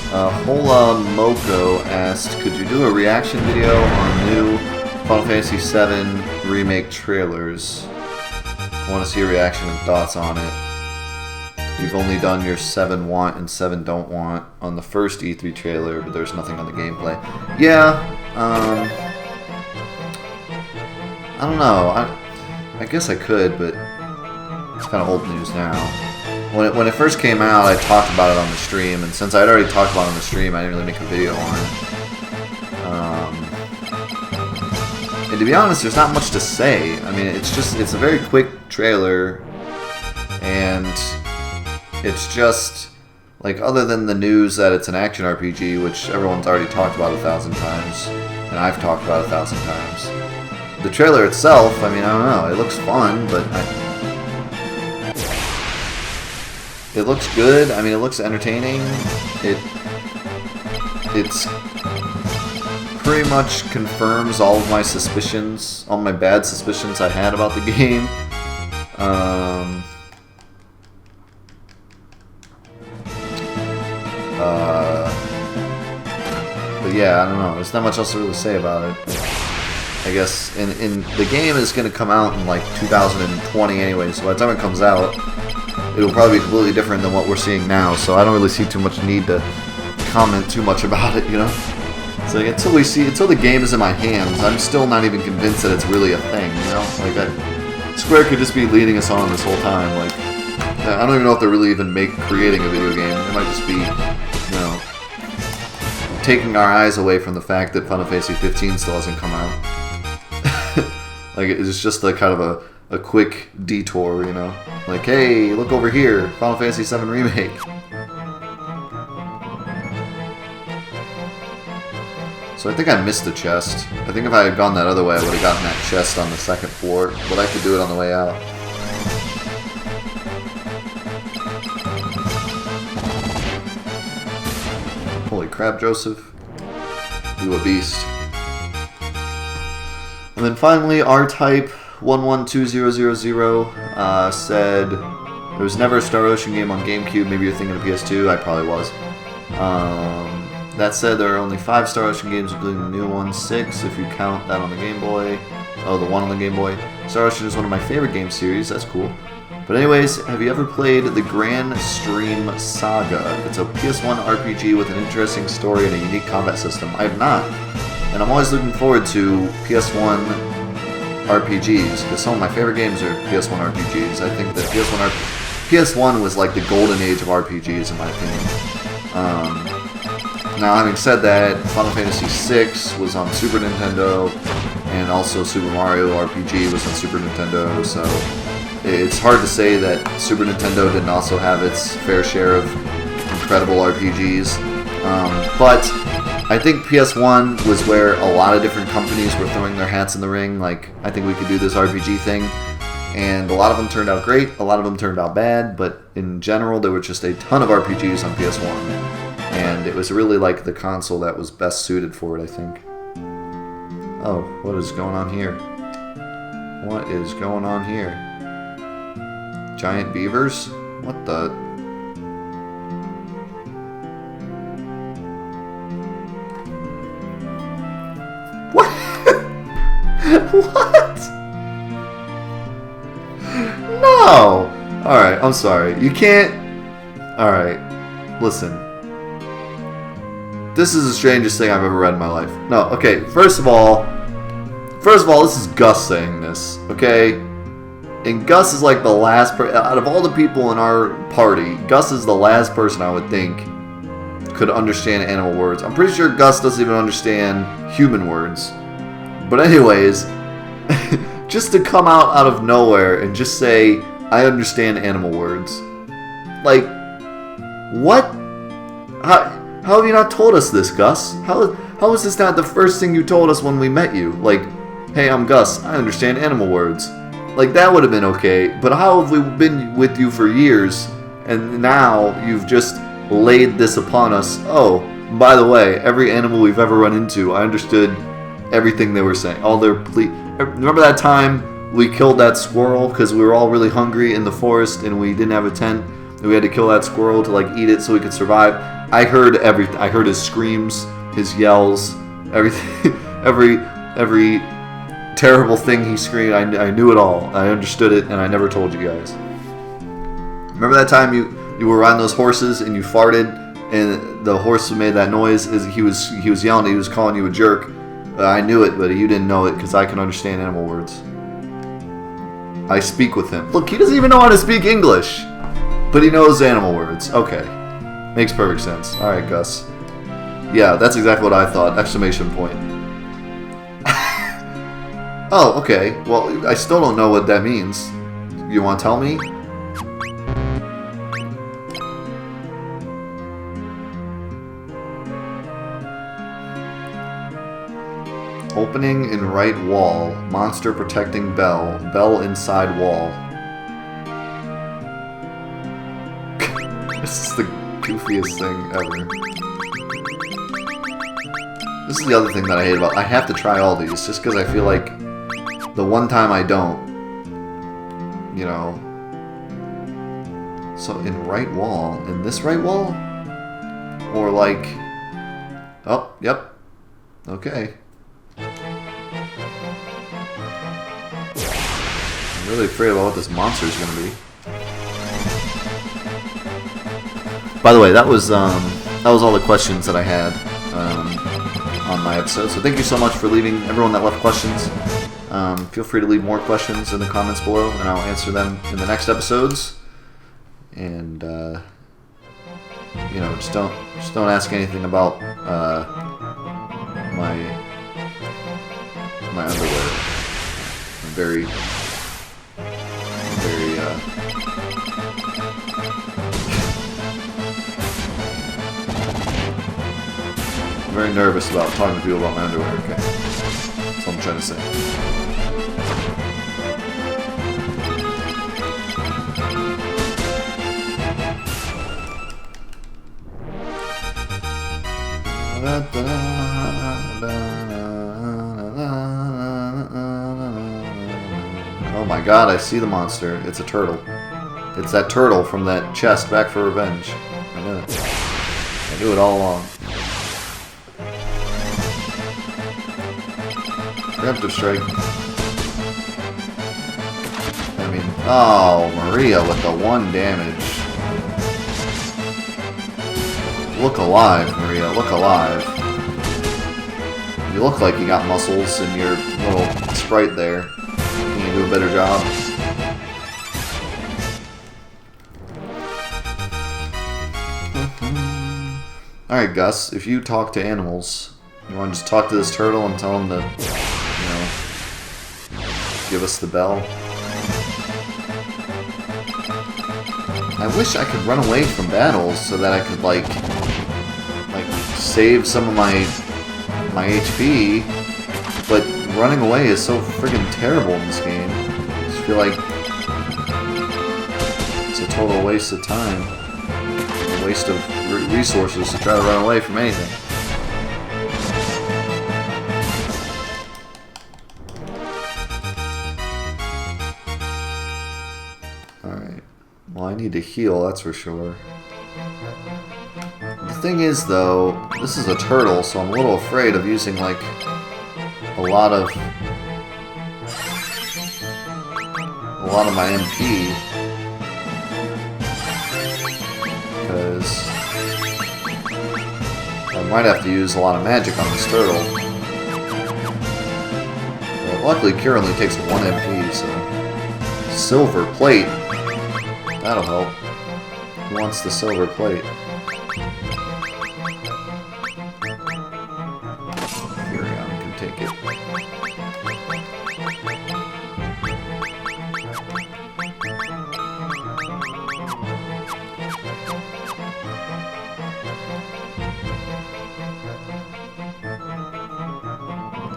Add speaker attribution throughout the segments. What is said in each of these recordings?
Speaker 1: Hola Moko asked, could you do a reaction video on new Final Fantasy VII Remake trailers? I want to see a reaction and thoughts on it. You've only done your 7 want and 7 don't want on the first E3 trailer, but there's nothing on the gameplay. Yeah, I don't know. I guess I could, but it's kind of old news now. When it first came out, I talked about it on the stream, and since I'd already talked about it on the stream, I didn't really make a video on it. And to be honest, there's not much to say. I mean, it's a very quick trailer, and it's just, like, other than the news that it's an action RPG, which everyone's already talked about 1,000 times, and I've talked about 1,000 times. The trailer itself, I mean, I don't know, it looks fun, but it looks good. I mean, it looks entertaining. It's pretty much confirms all of my suspicions, all my bad suspicions I had about the game. But yeah, I don't know. There's not much else to really say about it. I guess in the game is going to come out in like 2020 anyway, so by the time it comes out, it'll probably be completely different than what we're seeing now, so I don't really see too much need to comment too much about it, you know? So like, until the game is in my hands, I'm still not even convinced that it's really a thing, you know? Like, Square could just be leading us on this whole time, like, I don't even know if they're really even creating a video game. It might just be, you know, taking our eyes away from the fact that Final Fantasy 15 still hasn't come out. Like, it's just a kind of a quick detour, you know? Like, hey, look over here, Final Fantasy VII Remake. So I think I missed the chest. I think if I had gone that other way, I would have gotten that chest on the second floor, but I could do it on the way out. Holy crap, Joseph. You a beast. And then finally, R-Type 112000 said, there was never a Star Ocean game on GameCube. Maybe you're thinking of PS2. I probably was. That said, there are only 5 Star Ocean games, including the new one, 6 if you count that on the Game Boy. Oh, the one on the Game Boy. Star Ocean is one of my favorite game series. That's cool. But anyways, have you ever played the Grand Stream Saga? It's a PS1 RPG with an interesting story and a unique combat system. I have not. And I'm always looking forward to PS1 RPGs, because some of my favorite games are PS1 RPGs. I think that PS1 was like the golden age of RPGs, in my opinion. Now, having said that, Final Fantasy VI was on Super Nintendo, and also Super Mario RPG was on Super Nintendo, so it's hard to say that Super Nintendo didn't also have its fair share of incredible RPGs. But I think PS1 was where a lot of different companies were throwing their hats in the ring, like, I think we could do this RPG thing. And a lot of them turned out great, a lot of them turned out bad, but in general, there were just a ton of RPGs on PS1. And it was really like the console that was best suited for it, I think. Oh, what is going on here? What is going on here? Giant beavers? What the... What? What? No! Alright, I'm sorry. You can't... Alright, listen. This is the strangest thing I've ever read in my life. No, okay, first of all, this is Gus saying this, okay? And Gus is like the last out of all the people in our party, Gus is the last person I would think could understand animal words. I'm pretty sure Gus doesn't even understand human words. But anyways, just to come out of nowhere and just say, I understand animal words. Like, what? How have you not told us this, Gus? How is this not the first thing you told us when we met you? Like, hey, I'm Gus, I understand animal words. Like, that would have been okay, but how have we been with you for years, and now you've just laid this upon us? Oh, by the way, every animal we've ever run into, I understood everything they were saying. All their remember that time we killed that squirrel because we were all really hungry in the forest and we didn't have a tent? We had to kill that squirrel to like eat it so we could survive. I heard everything. I heard his screams, his yells, everything, every terrible thing he screamed. I knew it all. I understood it, and I never told you guys. Remember that time you were riding those horses and you farted, and the horse made that noise? He was yelling. He was calling you a jerk. I knew it, but you didn't know it because I can understand animal words. I speak with him. Look, he doesn't even know how to speak English, but he knows animal words. Okay, makes perfect sense. All right, Gus. Yeah, that's exactly what I thought! Exclamation point. Oh, okay. Well, I still don't know what that means. You want to tell me? Opening in right wall. Monster protecting bell. Bell inside wall. This is the goofiest thing ever. This is the other thing that I hate about... I have to try all these just because I feel like the one time I don't, you know. So in right wall. In this right wall? Or like... Oh, yep. Okay. I'm really afraid about what this monster is going to be. By the way, that was all the questions that I had on my episode. So thank you so much for leaving, everyone that left questions. Feel free to leave more questions in the comments below, and I'll answer them in the next episodes. And you know, just don't ask anything about my underwear. I'm very nervous about talking to people about my underwear. Okay, that's what I'm trying to say. Oh my god, I see the monster. It's a turtle. It's that turtle from that chest back for revenge. I knew it. I knew it all along. Preemptive strike. I mean, oh, Maria with the 1 damage. Look alive, Maria. Look alive. You look like you got muscles in your little sprite there. Can you do a better job? Alright, Gus. If you talk to animals, you want to just talk to this turtle and tell him to, you know, give us the bell? I wish I could run away from battles so that I could, like save some of my HP, but running away is so friggin' terrible in this game. I just feel like it's a total waste of time, a waste of resources to try to run away from anything. Alright, well, I need to heal, that's for sure. The thing is, though, this is a turtle, so I'm a little afraid of using, like, a lot of my MP, because I might have to use a lot of magic on this turtle. But luckily, Cure only takes 1 MP, so silver plate, that'll help. Who wants the silver plate? Take it.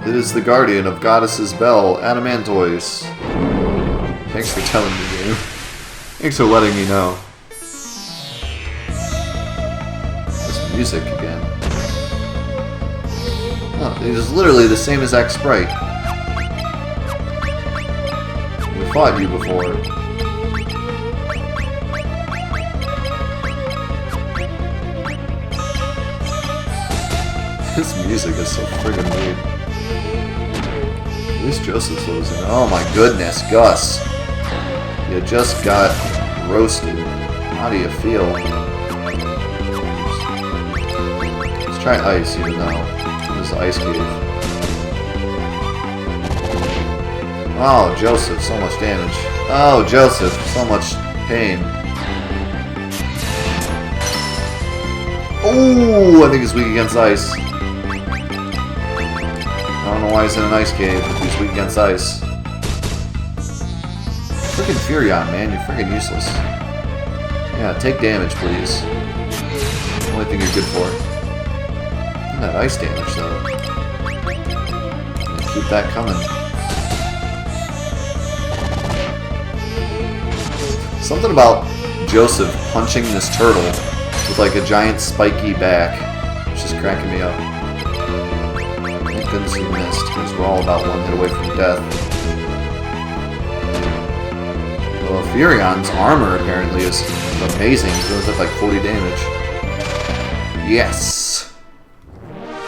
Speaker 1: It is the guardian of Goddess's Bell, Adamantoise. Thanks for telling me, game. Thanks for letting me know. This music again. Oh, it is literally the same exact sprite. We fought you before. This music is so friggin' weird. At least Joseph's losing. Oh my goodness, Gus. You just got roasted. How do you feel? Let's try ice, even though this is ice cave. Oh, Joseph, so much damage. Oh, Joseph, so much pain. Oh, I think he's weak against ice. I don't know why he's in an ice cave if he's weak against ice. Freaking Furion, man, you're freaking useless. Yeah, take damage, please. Only thing you're good for. Look at that ice damage, though. Keep that coming. Something about Joseph punching this turtle with like a giant spiky back. It's just cracking me up. Thank goodness he missed, because we're all about one hit away from death. Well, Furion's armor apparently is amazing. It goes up like 40 damage. Yes!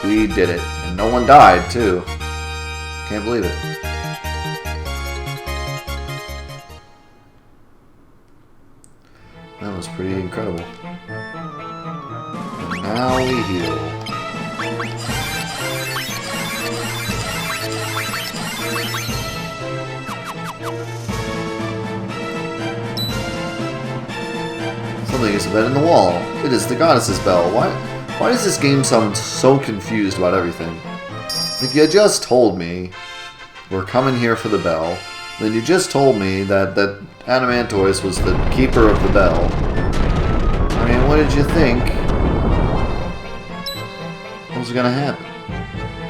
Speaker 1: We did it. And no one died, too. Can't believe it. That was pretty incredible. And now we heal. Something is embedded in the wall. It is the goddess's bell. Why does this game sound so confused about everything? Like, you just told me we're coming here for the bell. Then you just told me that Adamantoise was the keeper of the bell. I mean, what did you think? What was gonna happen?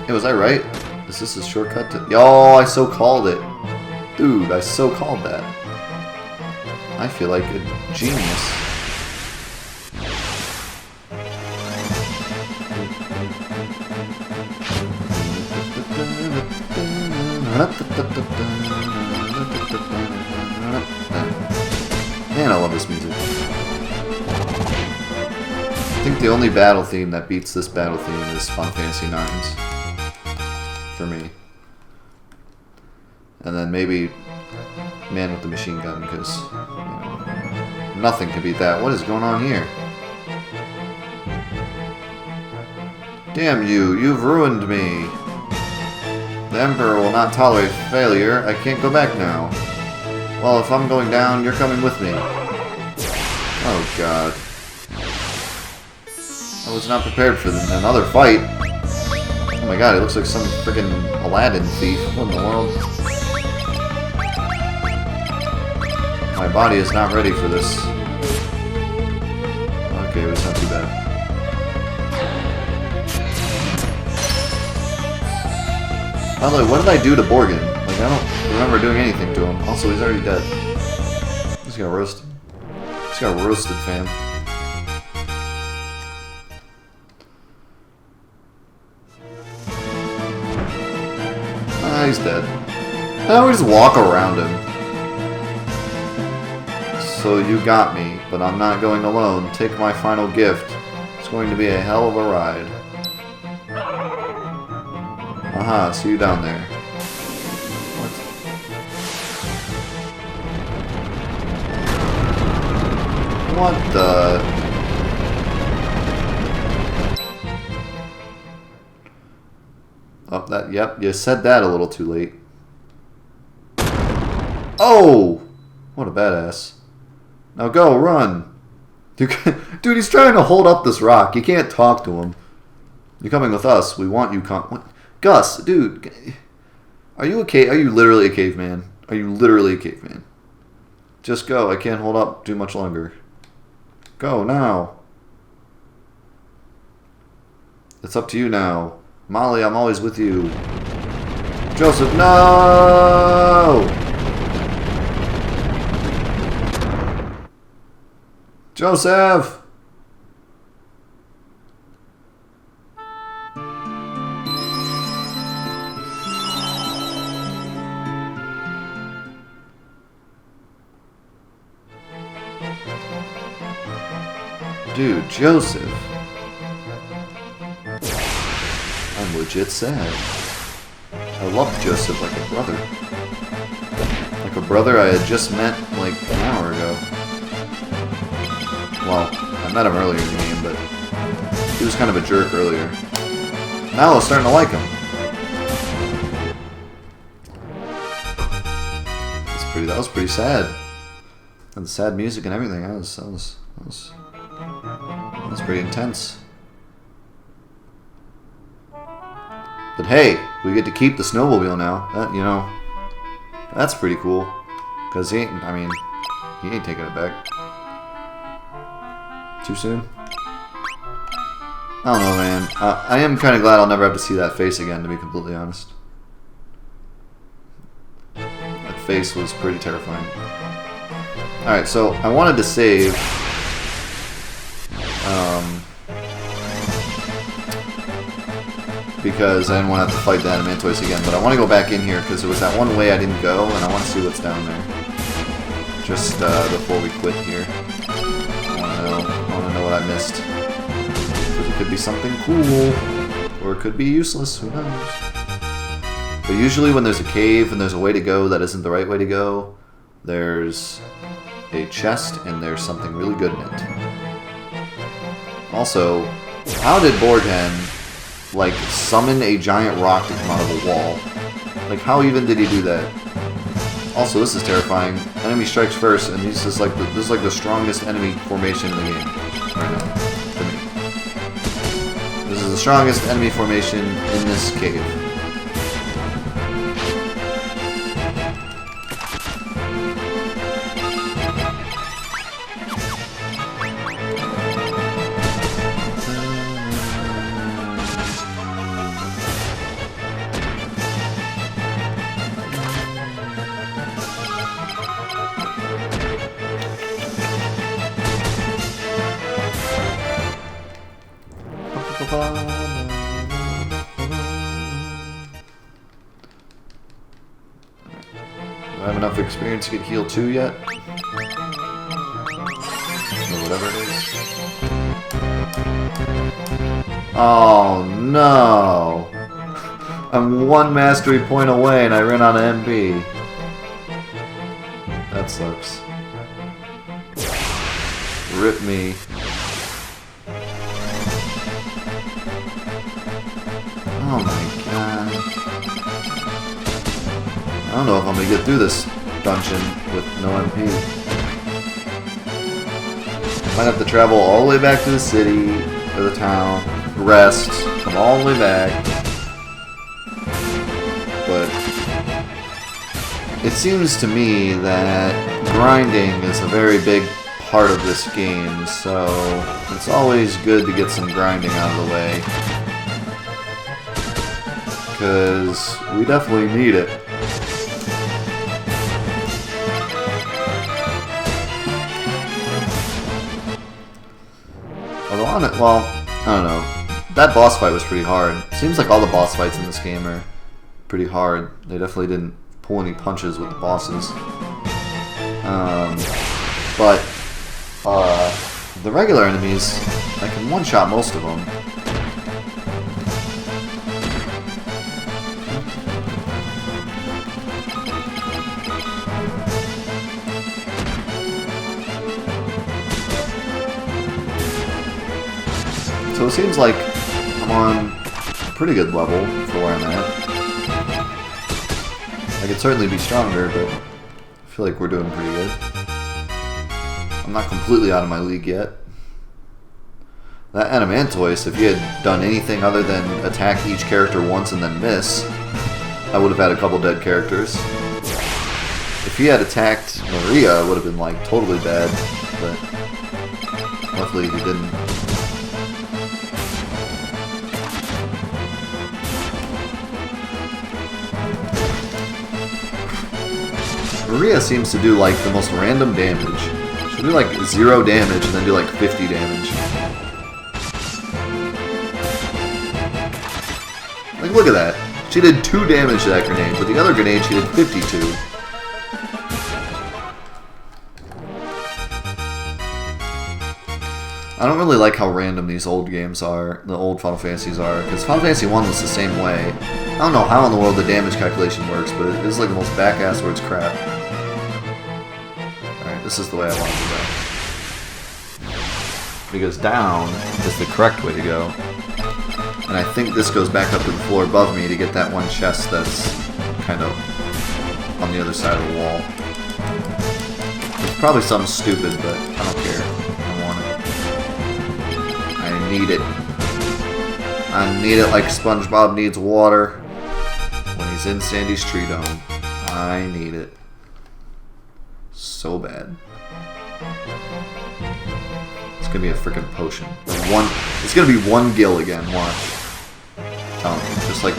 Speaker 1: Hey, was I right? Is this a shortcut to... Oh, I so called it. Dude, I so called that. I feel like a genius. Man, I love this music. I think the only battle theme that beats this battle theme is Final Fantasy IX's. For me. And then maybe Man with the Machine Gun, because you know, nothing can beat that. What is going on here? Damn you, you've ruined me. The Emperor will not tolerate failure. I can't go back now. Well, if I'm going down, you're coming with me. Oh, God. I was not prepared for another fight. Oh my God, it looks like some freaking Aladdin thief. What in the world? My body is not ready for this. Okay, it's not too bad. By the way, what did I do to Borgan? Like, I don't remember doing anything to him. Also, he's already dead. Just got roasted. Just got roasted, fam. Ah, he's dead. Now we just walk around him. So you got me, but I'm not going alone. Take my final gift. It's going to be a hell of a ride. Aha, see you down there. What the... Oh, that, yep, you said that a little too late. Oh! What a badass. Now go, run! Dude, he's trying to hold up this rock. You can't talk to him. You're coming with us. We want you what? Gus, dude. Are you are you literally a caveman? Are you literally a caveman? Just go. I can't hold up too much longer. Go, now. It's up to you now. Molly, I'm always with you. Joseph, no! Joseph! Dude, Joseph. legit sad. I loved Joseph like a brother. Like a brother I had just met like an hour ago. Well, I met him earlier in the game, but he was kind of a jerk earlier. Now I was starting to like him. That was pretty sad. And the sad music and everything. That was pretty intense. But hey, we get to keep the snowmobile now. That, you know, that's pretty cool. Cause he ain't taking it back. Too soon? I don't know, man. I am kind of glad I'll never have to see that face again, to be completely honest. That face was pretty terrifying. Alright, so I wanted to save... because I didn't want to have to fight the Adamantoise again, but I want to go back in here because there was that one way I didn't go, and I want to see what's down there. Just before we quit here. I want to know what I missed. It could be something cool, or it could be useless, who knows. But usually when there's a cave and there's a way to go that isn't the right way to go, there's a chest and there's something really good in it. Also, how did Borgan, like, summon a giant rock to come out of a wall? Like, how even did he do that? Also, this is terrifying. Enemy strikes first, and this is like the strongest enemy formation in the game right now, to me. This is the strongest enemy formation in this cave. Do I have enough experience to get healed 2 yet? Or whatever it is. Oh no! I'm 1 mastery point away and I ran out of MP. That sucks. Rip me. Oh my god. I don't know if I'm gonna get through this dungeon with no MP. Might have to travel all the way back to the city, or the town, rest, come all the way back. But it seems to me that grinding is a very big part of this game, so it's always good to get some grinding out of the way. Because we definitely need it. Although on it, well, I don't know. That boss fight was pretty hard. Seems like all the boss fights in this game are pretty hard. They definitely didn't pull any punches with the bosses. But the regular enemies, I can one-shot most of them. So it seems like I'm on a pretty good level for where I'm at. I could certainly be stronger, but I feel like we're doing pretty good. I'm not completely out of my league yet. That Adamantoise, if he had done anything other than attack each character once and then miss, I would have had a couple dead characters. If he had attacked Maria, it would have been like totally bad, but luckily he didn't. Maria seems to do like the most random damage. She'll do like 0 damage and then do like 50 damage. Like, look at that. She did 2 damage to that grenade, but the other grenade she did 52. I don't really like how random these old games are, the old Final Fantasies are, because Final Fantasy 1 was the same way. I don't know how in the world the damage calculation works, but it is like the most back-ass where it's crap. Alright, this is the way I want it to go. Because down is the correct way to go. And I think this goes back up to the floor above me to get that one chest that's kind of on the other side of the wall. It's probably something stupid, but I don't care. I want it. I need it. I need it like SpongeBob needs water when he's in Sandy's tree dome. I need it. So bad. It's gonna be a freaking potion. It's gonna be one gill again, watch. I'm telling you, just like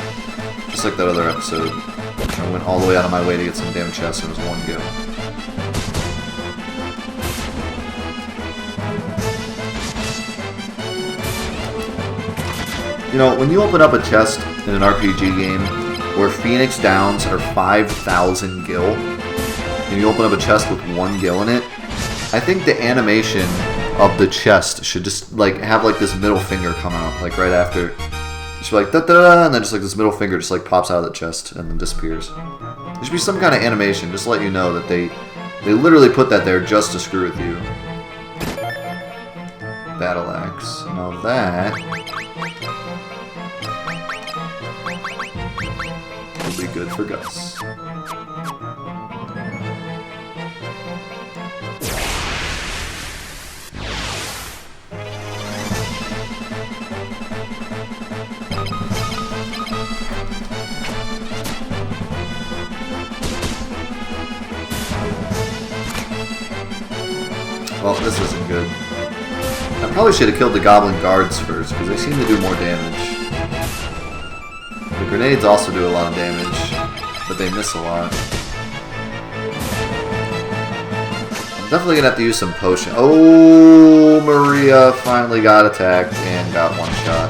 Speaker 1: that other episode. I went all the way out of my way to get some damn chests and it was one gill. You know, when you open up a chest in an RPG game where Phoenix Downs are 5,000 gil, and you open up a chest with 1 gil in it, I think the animation of the chest should just like have like this middle finger come out like right after. It should be like da da da, and then just like this middle finger just like pops out of the chest and then disappears. There should be some kind of animation just to let you know that they literally put that there just to screw with you. Battle axe. Now that will be good for Gus. Well, this isn't good. I probably should have killed the goblin guards first, because they seem to do more damage. The grenades also do a lot of damage, but they miss a lot. I'm definitely going to have to use some potion. Oh, Maria finally got attacked and got one shot.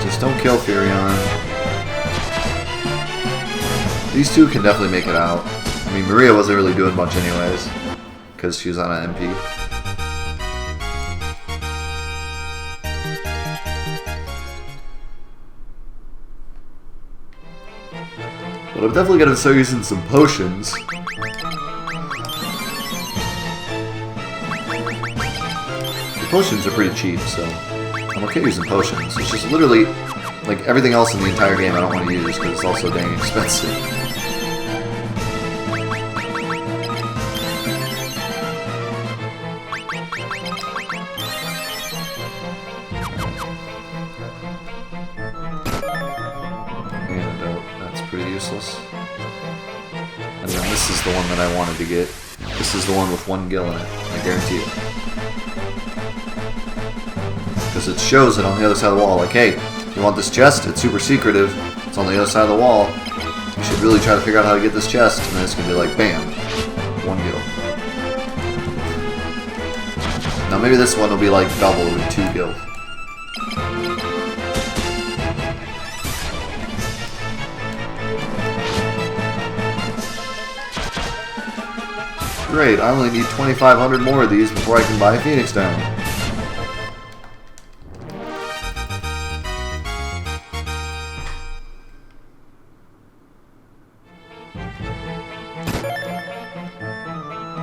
Speaker 1: Just don't kill Furion. These two can definitely make it out. I mean, Maria wasn't really doing much anyways, because she was on an MP. But I'm definitely going to start using some potions. The potions are pretty cheap, so I'm okay using potions. It's just literally, like, everything else in the entire game I don't want to use because it's also dang expensive. Useless. And then this is the one that I wanted to get. This is the one with 1 gil in it. I guarantee it. Because it shows it on the other side of the wall. Like, hey, you want this chest? It's super secretive. It's on the other side of the wall. You should really try to figure out how to get this chest. And then it's going to be like, bam, 1 gil. Now maybe this one will be like double with 2 gil. Great, I only need 2,500 more of these before I can buy Phoenix Down.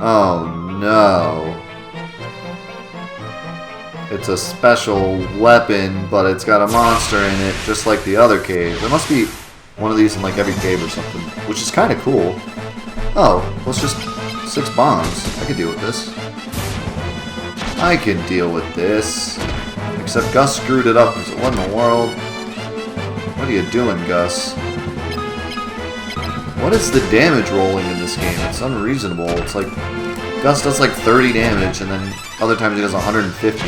Speaker 1: Oh no. It's a special weapon, but it's got a monster in it, just like the other cave. There must be one of these in like every cave or something, which is kind of cool. Oh, let's just... 6 bombs. I can deal with this. I can deal with this. Except Gus screwed it up. What in the world? What are you doing, Gus? What is the damage rolling in this game? It's unreasonable. It's like Gus does like 30 damage and then other times he does 150.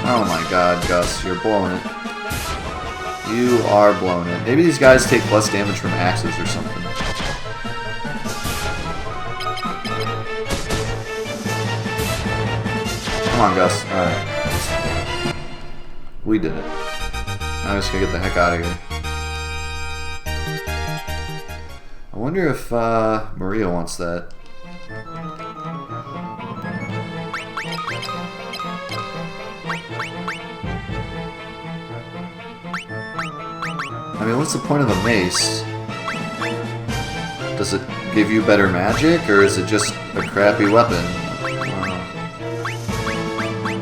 Speaker 1: Oh my god, Gus, you're blowing it. You are blowing it. Maybe these guys take less damage from axes or something. Come on, Gus. Alright. We did it. Now I'm just gonna get the heck out of here. I wonder if Maria wants that. I mean, what's the point of a mace? Does it give you better magic, or is it just a crappy weapon?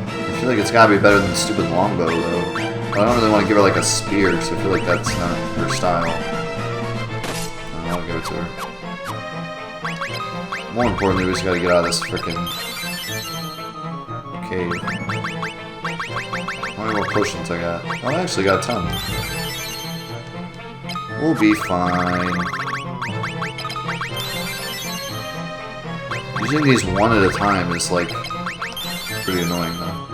Speaker 1: I feel like it's gotta be better than the stupid longbow, though. I don't really want to give her like a spear, because I feel like that's not her style. I'll give it to her. More importantly, we just gotta get out of this frickin' cave. How many more potions I got? Oh, I actually got a ton. We'll be fine. Using these one at a time is like pretty annoying though.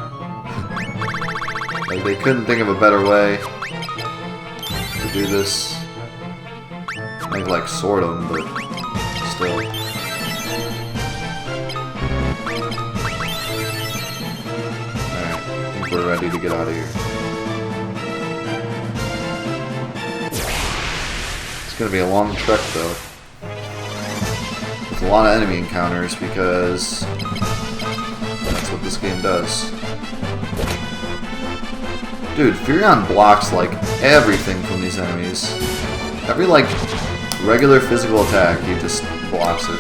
Speaker 1: Like they couldn't think of a better way to do this. Like sort them, but still. Alright, I think we're ready to get out of here. It's gonna be a long trek though. With a lot of enemy encounters because that's what this game does. Dude, Furion blocks like everything from these enemies. Every like regular physical attack, he just blocks it.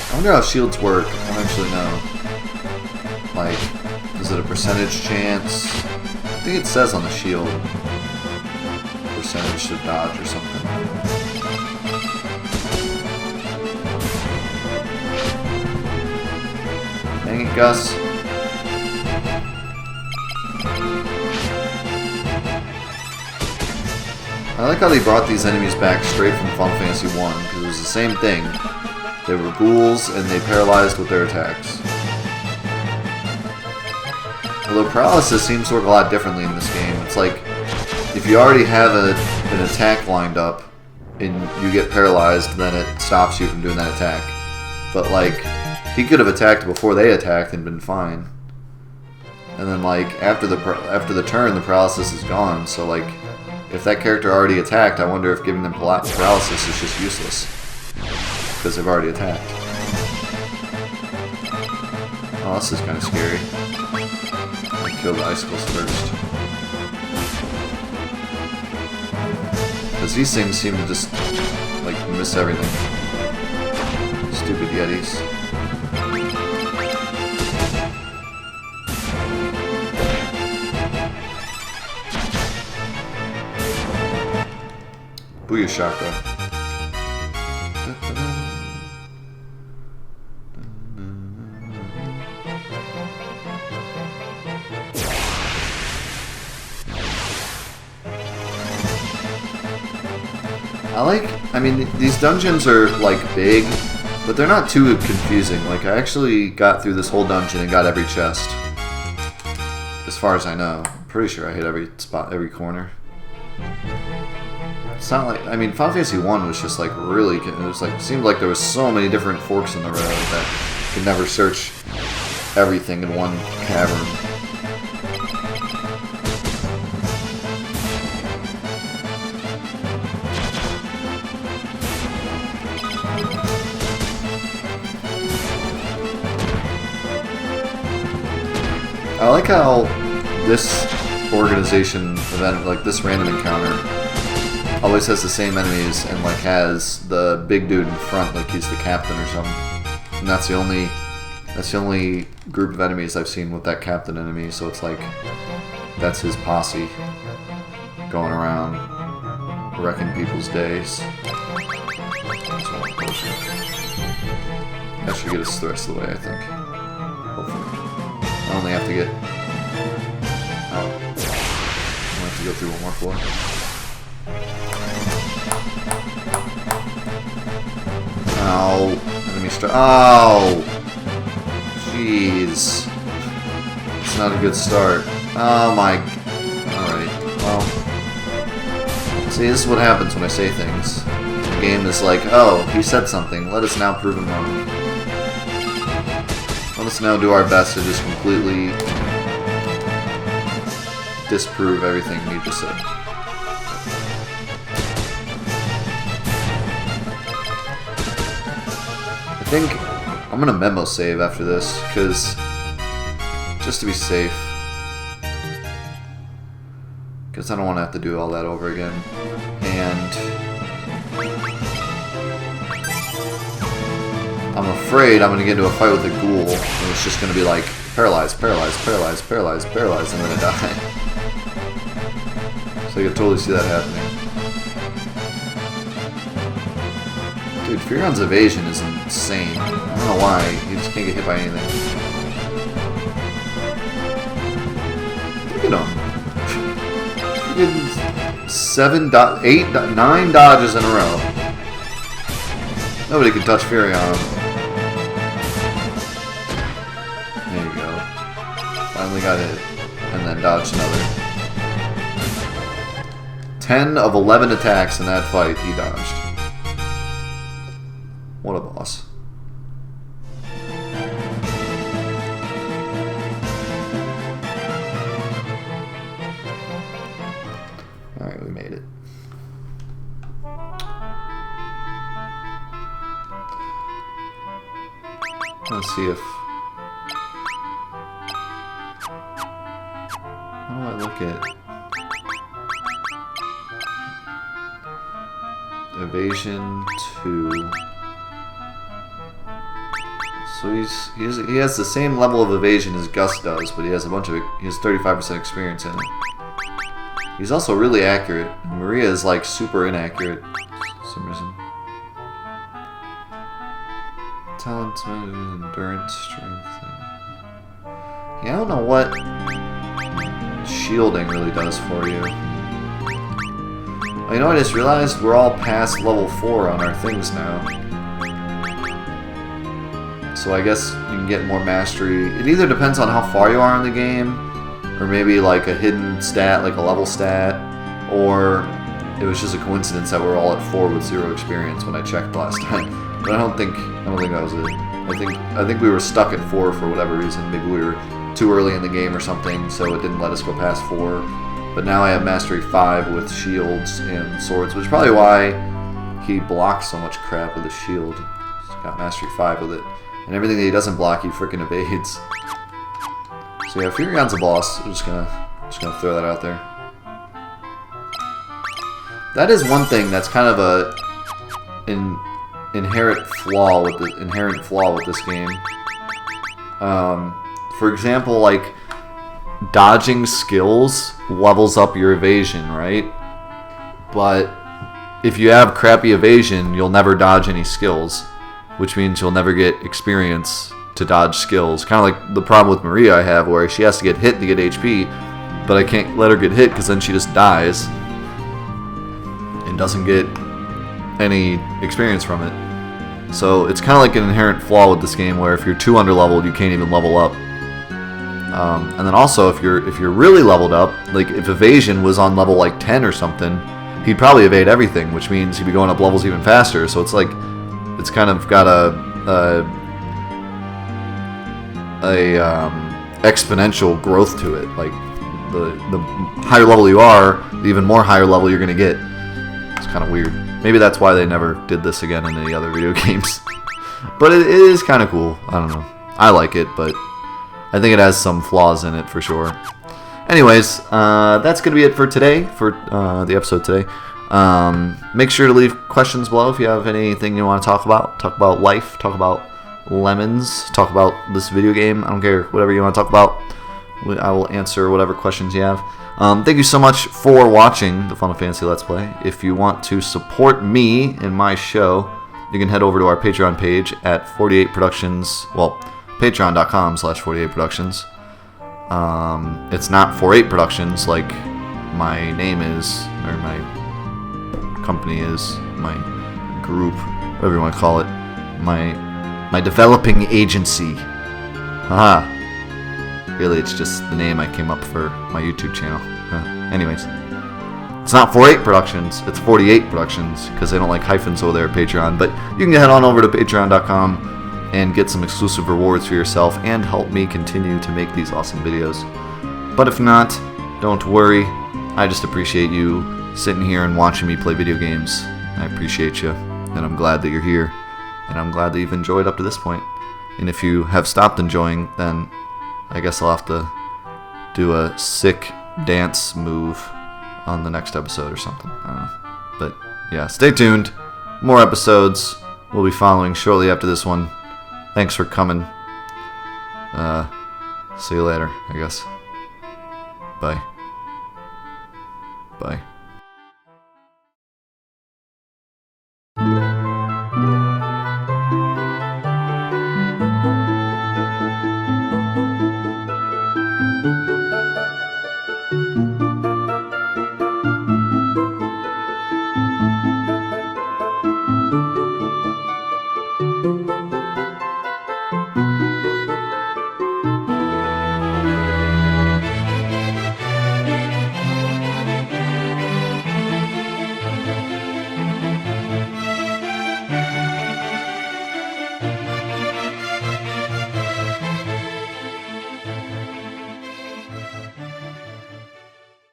Speaker 1: I wonder how shields work. I don't actually know. Like, is it a percentage chance? I think it says on the shield. Percentage to dodge or something. Dang it, Gus. I like how they brought these enemies back straight from Final Fantasy 1, because it was the same thing. They were ghouls, and they paralyzed with their attacks. Although paralysis seems to work a lot differently in this game. It's like, if you already have an attack lined up, and you get paralyzed, then it stops you from doing that attack. But like, he could have attacked before they attacked and been fine. And then like, after the turn, the paralysis is gone, so like, if that character already attacked, I wonder if giving them paralysis is just useless. Because they've already attacked. Oh, this is kind of scary. I'll kill the icicles first. Because these things seem to just, like, miss everything. Stupid Yetis. Booyah Shaka. I mean, these dungeons are, like, big, but they're not too confusing. Like, I actually got through this whole dungeon and got every chest. As far as I know. I'm pretty sure I hit every spot, every corner. It's not like, I mean, Final Fantasy 1 was just, like, really, it was like, it seemed like there was so many different forks in the road that you could never search everything in one cavern. I like how this organization event, like this random encounter, always has the same enemies and like has the big dude in front, like he's the captain or something. And that's the only group of enemies I've seen with that captain enemy. So it's like that's his posse going around wrecking people's days. That's one potion. That should get us the rest of the way, I think. Hopefully. I only have to get... Oh. I only have to go through one more floor. Ow. Enemy strike. Oh! Jeez. It's not a good start. Oh my... Alright, well... See, this is what happens when I say things. The game is like, oh, he said something, let us now prove him wrong. Let us now do our best to just completely disprove everything he just said. I think I'm gonna memo save after this, because just to be safe. Because I don't want to have to do all that over again. And I'm afraid I'm going to get into a fight with a ghoul, and it's just going to be like, paralyzed, paralyzed, paralyzed, paralyzed, paralyzed, and I'm going to die. So I can totally see that happening. Dude, Furion's evasion is insane. I don't know why, he just can't get hit by anything. Look at him. 9 dodges in a row. Nobody can touch Furion. There you go. Finally got hit. And then dodged another. 10 of 11 attacks in that fight he dodged. What a boss. Alright, we made it. Let's see if... How do I look at... Evasion 2... So he has the same level of evasion as Gus does, but he has 35% experience in it. He's also really accurate. Maria is like super inaccurate for some reason. Talent, endurance, strength. Yeah, I don't know what shielding really does for you. Oh, you know what I just realized? We're all past level 4 on our things now. So I guess you can get more mastery. It either depends on how far you are in the game, or maybe like a hidden stat, like a level stat, or it was just a coincidence that we're all at 4 with 0 experience when I checked last time. But I don't think that was it. I think we were stuck at 4 for whatever reason. Maybe we were too early in the game or something, so it didn't let us go past 4. But now I have mastery 5 with shields and swords, which is probably why he blocks so much crap with his shield. He's got mastery 5 with it. And everything that he doesn't block, he freaking evades. So yeah, Furion's a boss. I'm just gonna throw that out there. That is one thing that's kind of an inherent flaw with this game. For example, like dodging skills levels up your evasion, right? But if you have crappy evasion, you'll never dodge any skills, which means you'll never get experience to dodge skills. Kind of like the problem with Maria I have, where she has to get hit to get HP, but I can't let her get hit because then she just dies and doesn't get any experience from it. So it's kind of like an inherent flaw with this game, where if you're too underleveled, you can't even level up. And then also, if you're really leveled up, like if evasion was on level like 10 or something, he'd probably evade everything, which means he'd be going up levels even faster. So it's like, it's kind of got a exponential growth to it. Like the higher level you are, the even more higher level you're gonna get. It's kind of weird. Maybe that's why they never did this again in any other video games. But it is kind of cool. I don't know. I like it, but I think it has some flaws in it for sure. Anyways, that's gonna be it for today, for the episode today. Make sure to leave questions below if you have anything you want to talk about. Talk about life, talk about lemons, talk about this video game. I don't care, whatever you want to talk about. I will answer whatever questions you have. Thank you so much for watching the Final Fantasy Let's Play. If you want to support me and my show, you can head over to our Patreon page at 48 Productions. Well, patreon.com/48 Productions. It's not 48 Productions like my name is, or my company is, my group, whatever you want to call it, my developing agency. Haha. Really, it's just the name I came up for my YouTube channel. Anyways. It's not 48 Productions, it's 48 Productions, because they don't like hyphens over there at Patreon. But you can head on over to patreon.com and get some exclusive rewards for yourself and help me continue to make these awesome videos. But if not, don't worry. I just appreciate you sitting here and watching me play video games. I appreciate you, and I'm glad that you're here, and I'm glad that you've enjoyed up to this point. And if you have stopped enjoying, then I guess I'll have to do a sick dance move on the next episode or something. I don't know. But yeah, stay tuned. More episodes will be following shortly after this one. Thanks for coming. See you later, I guess. Bye. Bye.